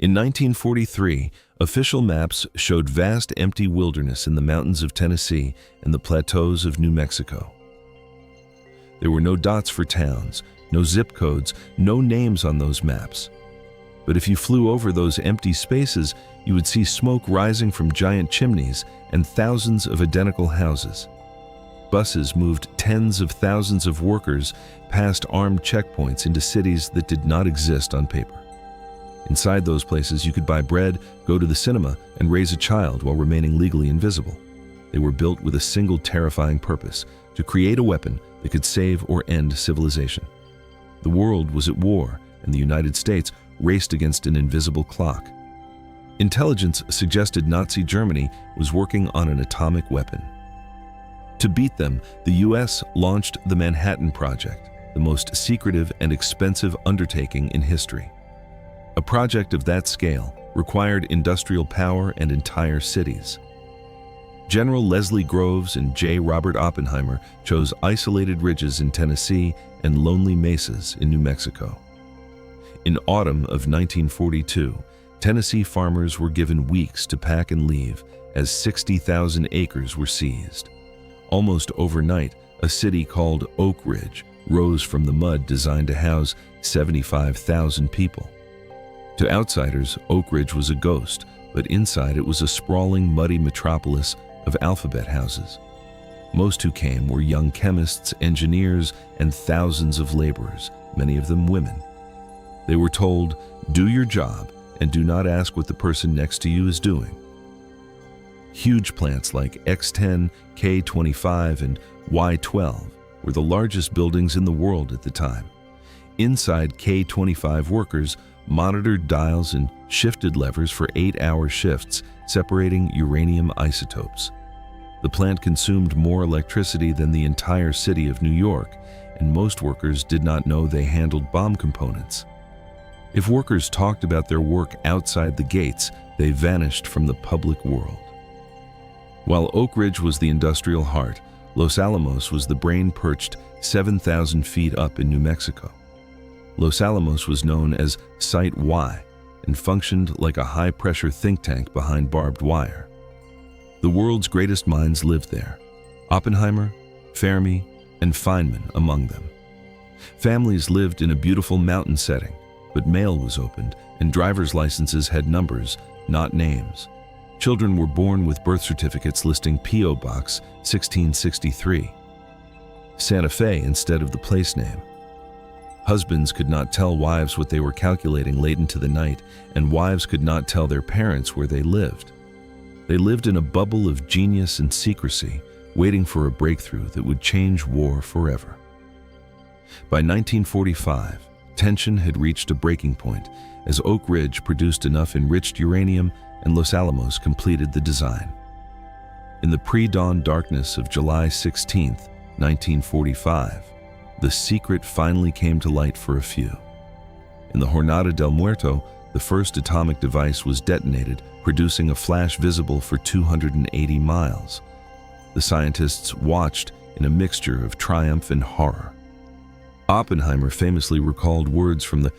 In 1943, official maps showed vast empty wilderness in the mountains of Tennessee and the plateaus of New Mexico. There were no dots for towns, no zip codes, no names on those maps. But if you flew over those empty spaces, you would see smoke rising from giant chimneys and thousands of identical houses. Buses moved tens of thousands of workers past armed checkpoints into cities that did not exist on paper. Inside those places, you could buy bread, go to the cinema, and raise a child while remaining legally invisible. They were built with a single terrifying purpose: to create a weapon that could save or end civilization. The world was at war, and the United States raced against an invisible clock. Intelligence suggested Nazi Germany was working on an atomic weapon. To beat them, the US launched the Manhattan Project, the most secretive and expensive undertaking in history. A project of that scale required industrial power and entire cities. General Leslie Groves and J. Robert Oppenheimer chose isolated ridges in Tennessee and lonely mesas in New Mexico. In autumn of 1942, Tennessee farmers were given weeks to pack and leave as 60,000 acres were seized. Almost overnight, a city called Oak Ridge rose from the mud designed to house 75,000 people. To outsiders, Oak Ridge was a ghost, but inside it was a sprawling, muddy metropolis of alphabet houses. Most who came were young chemists, engineers, and thousands of laborers, many of them women. They were told, "Do your job and do not ask what the person next to you is doing." Huge plants like X10, K25, and Y12 were the largest buildings in the world at the time. Inside, K25 workers monitored dials and shifted levers for 8-hour shifts, separating uranium isotopes. The plant consumed more electricity than the entire city of New York, and most workers did not know they handled bomb components. If workers talked about their work outside the gates, they vanished from the public world. While Oak Ridge was the industrial heart, Los Alamos was the brain perched 7,000 feet up in New Mexico. Los Alamos was known as Site Y and functioned like a high-pressure think tank behind barbed wire. The world's greatest minds lived there, Oppenheimer, Fermi, and Feynman among them. Families lived in a beautiful mountain setting, but mail was opened and driver's licenses had numbers, not names. Children were born with birth certificates listing P.O. Box 1663, Santa Fe instead of the place name. Husbands could not tell wives what they were calculating late into the night, and wives could not tell their parents where they lived. They lived in a bubble of genius and secrecy, waiting for a breakthrough that would change war forever. By 1945, tension had reached a breaking point as Oak Ridge produced enough enriched uranium and Los Alamos completed the design. In the pre-dawn darkness of July 16, 1945, the secret finally came to light for a few. In the Jornada del Muerto, the first atomic device was detonated, producing a flash visible for 280 miles. The scientists watched in a mixture of triumph and horror. Oppenheimer famously recalled words from the